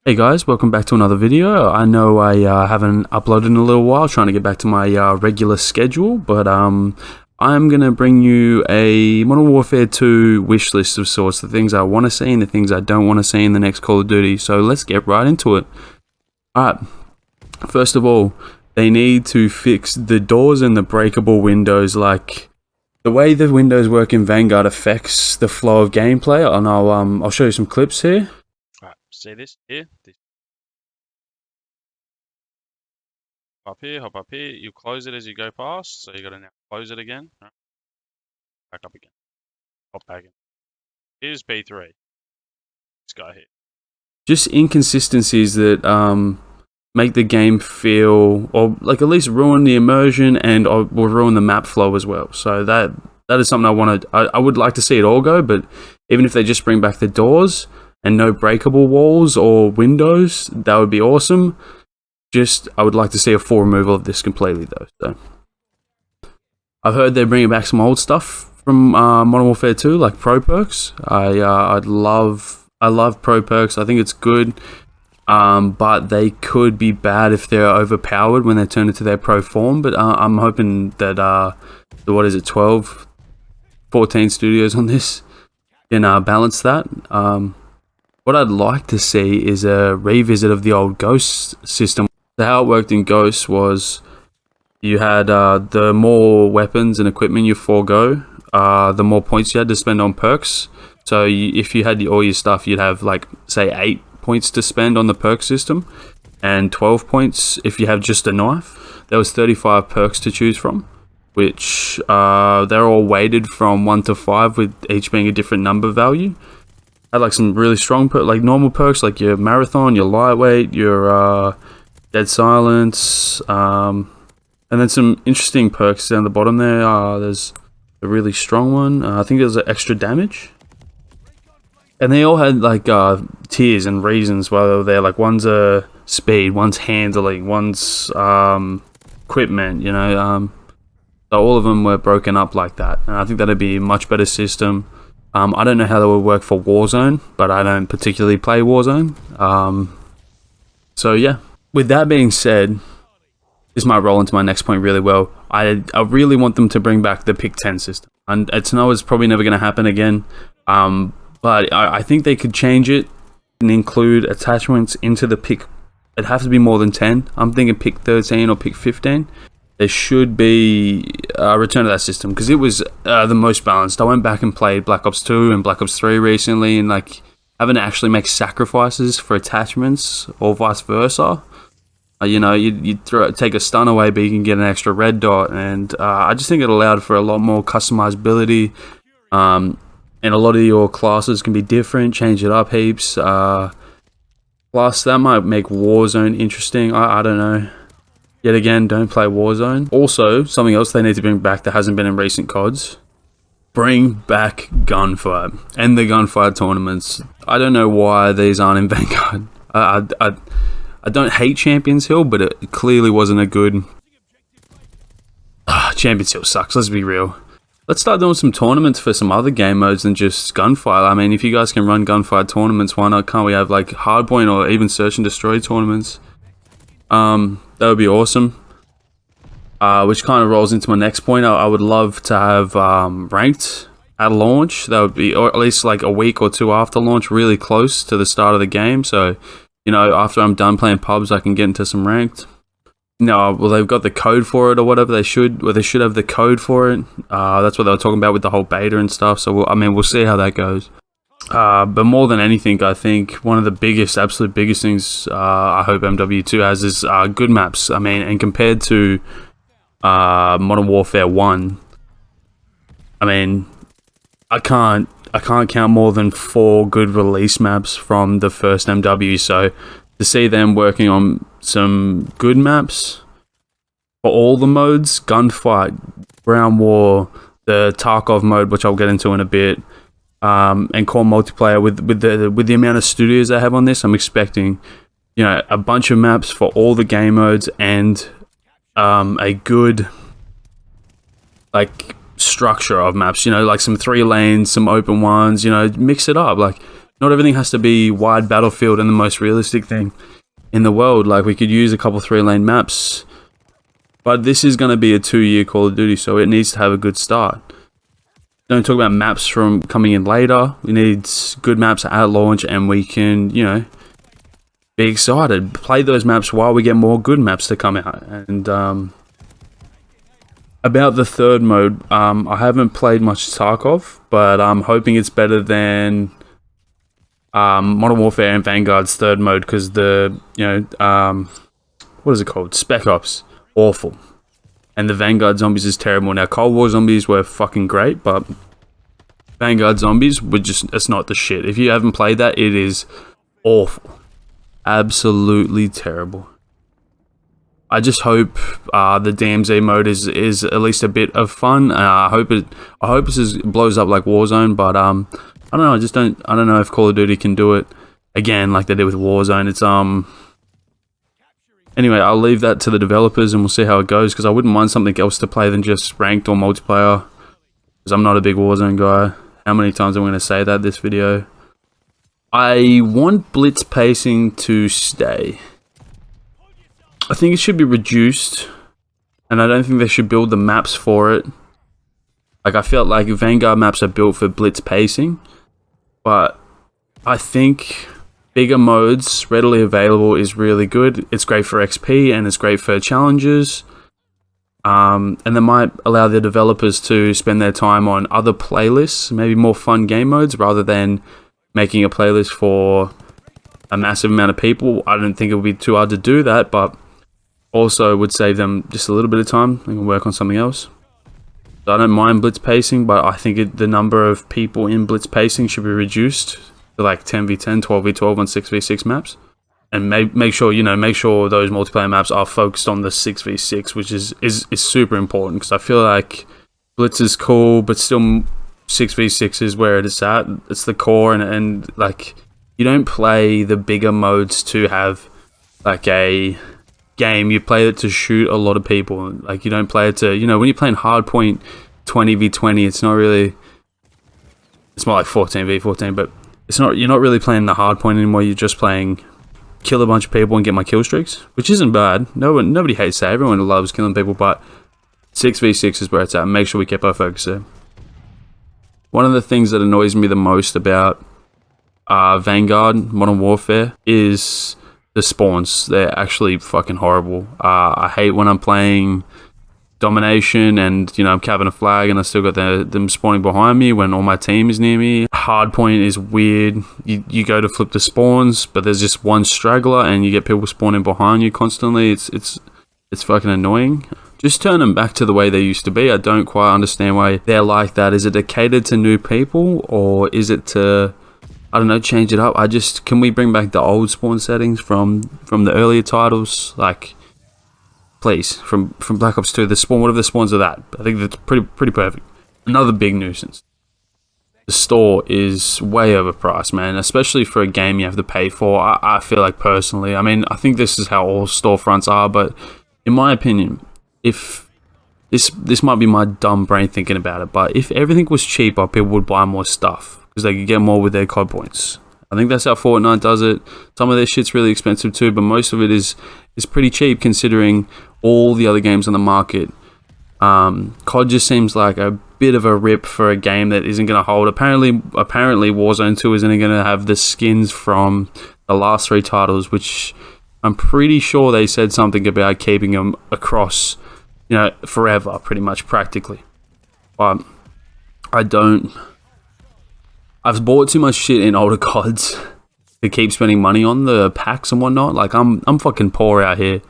Hey guys, welcome back to another video. I know I haven't uploaded in a little while, trying to get back to my regular schedule, but I'm gonna bring you a Modern Warfare 2 wish list of sorts, the things I want to see and the things I don't want to see in the next Call of Duty. So let's get right into it. Alright, first of all, they need to fix the doors and the breakable windows. Like, the way the windows work in Vanguard affects the flow of gameplay, and I'll show you some clips here. Right, see this here? This. Hop up here. You close it as you go past, so you gotta now close it again. Right. Back up again. Hop back in. Here's B3. This guy here. Just inconsistencies that make the game feel, or like at least ruin the immersion, and or will ruin the map flow as well. So that is something I would like to see it all go, but even if they just bring back the doors and no breakable walls or windows, that would be awesome. I would like to see a full removal of this completely though. So I've heard they're bringing back some old stuff from Modern Warfare 2, like pro perks. I love pro perks. I think it's good, but they could be bad if they're overpowered when they turn into their pro form. But I'm hoping that what is it, 12, 14 studios on this can balance that. What I'd like to see is a revisit of the old Ghost system. So how it worked in Ghost was you had the more weapons and equipment you forego, the more points you had to spend on perks. So if you had all your stuff, you'd have, like, say 8 points to spend on the perk system, and 12 points if you have just a knife. There was 35 perks to choose from, which they're all weighted from 1 to 5, with each being a different number value. Had like some really strong like normal perks, like your marathon, your lightweight, your dead silence, and then some interesting perks down the bottom there. There's a really strong one. I think there's extra damage, and they all had like tiers and reasons why they were there. Like, one's speed, one's handling, one's equipment. So all of them were broken up like that, and I think that'd be a much better system. I don't know how that would work for Warzone, but I don't particularly play Warzone. So yeah. With that being said, this might roll into my next point really well. I really want them to bring back the pick 10 system. And I know it's probably never going to happen again, but I think they could change it and include attachments into the pick. It'd have to be more than 10. I'm thinking pick 13 or pick 15. There should be a return to that system, because it was the most balanced. I went back and played Black Ops 2 and Black Ops 3 recently, and like having to actually make sacrifices for attachments or vice versa. You take a stun away, but you can get an extra red dot, and I just think it allowed for a lot more customizability. And a lot of your classes can be different, change it up heaps. Plus, that might make Warzone interesting. I don't know. Yet again, don't play Warzone. Also, something else they need to bring back that hasn't been in recent CODs. Bring back Gunfight and the Gunfight tournaments. I don't know why these aren't in Vanguard. I don't hate Champions Hill, but it clearly wasn't a good... Champions Hill sucks, let's be real. Let's start doing some tournaments for some other game modes than just Gunfight. I mean, if you guys can run Gunfight tournaments, why not? Can't we have like Hardpoint or even Search and Destroy tournaments? That would be awesome. Which kind of rolls into my next point. I would love to have ranked at launch. That would be, or at least like a week or two after launch, really close to the start of the game. So, after I'm done playing pubs, I can get into some ranked. No, well, they've got the code for it or whatever. They should have the code for it. That's what they were talking about with the whole beta and stuff. So, we'll see how that goes. But more than anything, I think one of the absolute biggest things I hope MW2 has is good maps. I mean, and compared to Modern Warfare 1, I mean, I can't count more than 4 good release maps from the first MW. So to see them working on some good maps for all the modes, Gunfight, Ground War, the Tarkov mode, which I'll get into in a bit, and core multiplayer with the amount of studios they have on this, I'm expecting a bunch of maps for all the game modes, and a good like structure of maps. Like some 3 lanes, some open ones. Mix it up. Like, not everything has to be wide battlefield and the most realistic thing in the world. Like, we could use a couple 3-lane maps, but this is going to be a 2-year Call of Duty, so it needs to have a good start. Don't talk about maps from coming in later. We need good maps at launch, and we can, you know, be excited. Play those maps while we get more good maps to come out. And about the third mode, I haven't played much Tarkov, but I'm hoping it's better than Modern Warfare and Vanguard's third mode, because the, you know, what is it called? Spec Ops. Awful. And the Vanguard zombies is terrible. Now, Cold War zombies were fucking great, but Vanguard zombies were just, it's not the shit. If you haven't played that, it is awful. Absolutely terrible. I just hope the DMZ mode is at least a bit of fun. I hope it just blows up like Warzone, but I don't know. I don't know if Call of Duty can do it again like they did with Warzone. It's Anyway, I'll leave that to the developers and we'll see how it goes, because I wouldn't mind something else to play than just ranked or multiplayer, because I'm not a big Warzone guy. How many times am I going to say that this video? I want blitz pacing to stay. I think it should be reduced, and I don't think they should build the maps for it. Like, I felt like Vanguard maps are built for blitz pacing, but I think bigger modes readily available is really good. It's great for XP and it's great for challenges. And they might allow the developers to spend their time on other playlists, maybe more fun game modes, rather than making a playlist for a massive amount of people. I don't think it would be too hard to do that, but also would save them just a little bit of time. They can work on something else. So I don't mind blitz pacing, but I think the number of people in blitz pacing should be reduced to like 10v10, 12v12 on 6v6 maps, and make sure those multiplayer maps are focused on the 6v6, which is super important, because I feel like blitz is cool, but still 6v6 is where it is at. It's the core, and like, you don't play the bigger modes to have like a game. You play it to shoot a lot of people. Like, you don't play it to, you know, when you're playing hardpoint 20v20, it's not really, it's more like 14v14, but it's not, you're not really playing the hard point anymore. You're just playing kill a bunch of people and get my kill streaks, which isn't bad. Nobody hates that. Everyone loves killing people, but 6v6 is where it's at. Make sure we keep our focus there. One of the things that annoys me the most about Vanguard Modern Warfare is the spawns. They're actually fucking horrible. I hate when I'm playing Domination and, you know, I'm capping a flag and I still got them spawning behind me when all my team is near me. Hardpoint is weird. You go to flip the spawns, but there's just one straggler and you get people spawning behind you constantly. It's fucking annoying. Just turn them back to the way they used to be. I don't quite understand why they're like that. Is it to cater to new people, or is it to, I don't know, change it up? Can we bring back the old spawn settings from the earlier titles? Like, please, from Black Ops 2, the spawn, whatever the spawns are that. I think that's pretty perfect. Another big nuisance. The store is way overpriced, man, especially for a game you have to pay for. I feel like, personally, I mean, I think this is how all storefronts are, but in my opinion, if this might be my dumb brain thinking about it, but if everything was cheaper, people would buy more stuff because they could get more with their COD points. I think that's how Fortnite does it. Some of their shit's really expensive too, but most of it is pretty cheap considering all the other games on the market. COD just seems like a bit of a rip for a game that isn't going to hold. Apparently Warzone 2 isn't going to have the skins from the last 3 titles, which I'm pretty sure they said something about keeping them across, you know, forever, pretty much, practically. But I've bought too much shit in older CODs to keep spending money on the packs and whatnot. Like, I'm fucking poor out here.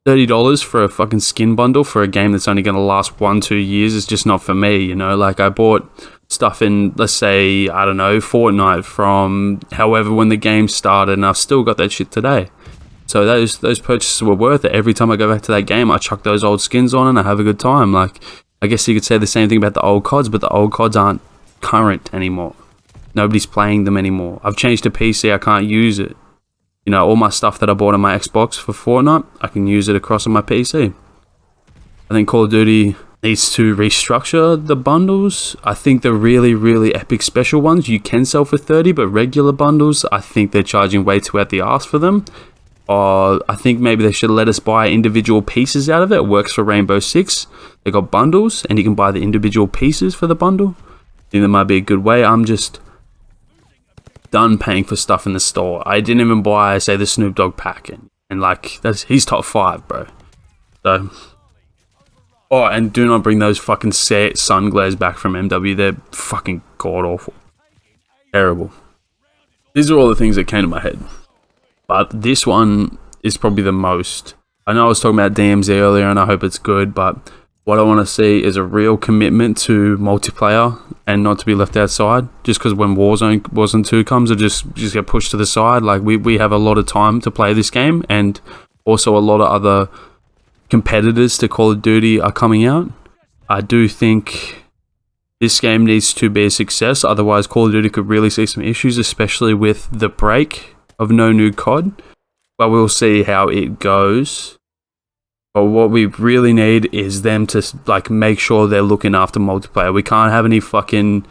$30 for a fucking skin bundle for a game that's only going to last 1-2 years is just not for me, you know? Like, I bought stuff in, let's say, I don't know, Fortnite from however when the game started, and I've still got that shit today. So those purchases were worth it. Every time I go back to that game, I chuck those old skins on and I have a good time. Like, I guess you could say the same thing about the old CODs, but the old CODs aren't current anymore. Nobody's playing them anymore. I've changed to PC, I can't use it. You know, all my stuff that I bought on my Xbox for Fortnite, I can use it across on my PC. I think Call of Duty needs to restructure the bundles. I think the really, really epic special ones you can sell for 30, but regular bundles, I think they're charging way too out the arse for them. I think maybe they should let us buy individual pieces out of it. It works for Rainbow Six. They got bundles, and you can buy the individual pieces for the bundle. I think that might be a good way. I'm just done paying for stuff in the store. I didn't even buy, say, the Snoop Dogg pack, and like he's top 5, bro. So, oh, and do not bring those fucking sun glares back from MW. They're fucking god awful, terrible. These are all the things that came to my head. But this one is probably the most. I know I was talking about DMZ earlier, and I hope it's good, but what I want to see is a real commitment to multiplayer and not to be left outside. Just because when Warzone 2 comes, it just get pushed to the side. Like, we have a lot of time to play this game, and also a lot of other competitors to Call of Duty are coming out. I do think this game needs to be a success, otherwise Call of Duty could really see some issues, especially with the break of no new COD, but we'll see how it goes. But what we really need is them to like make sure they're looking after multiplayer. We can't have any fucking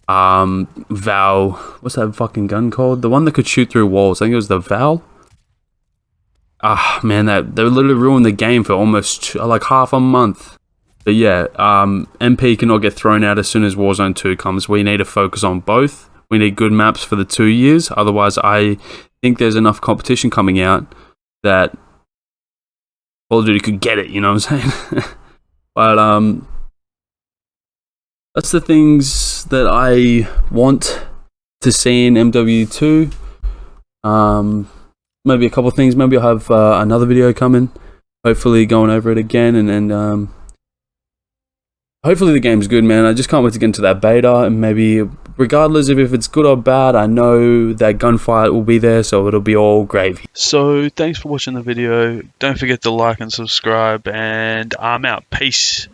Val. What's that fucking gun called? The one that could shoot through walls. I think it was the Val. Ah, man, they literally ruined the game for almost like half a month. But yeah, MP cannot get thrown out as soon as Warzone 2 comes. We need to focus on both. We need good maps for the 2 years. Otherwise, I think there's enough competition coming out that Call of Duty could get it, you know what I'm saying? But that's the things that I want to see in MW2. Maybe a couple of things. Maybe I'll have another video coming. Hopefully going over it again, and then hopefully the game's good, man. I just can't wait to get into that beta, and maybe regardless of if it's good or bad, I know that Gunfight will be there, so it'll be all gravy. So thanks for watching the video. Don't forget to like and subscribe, and I'm out. Peace.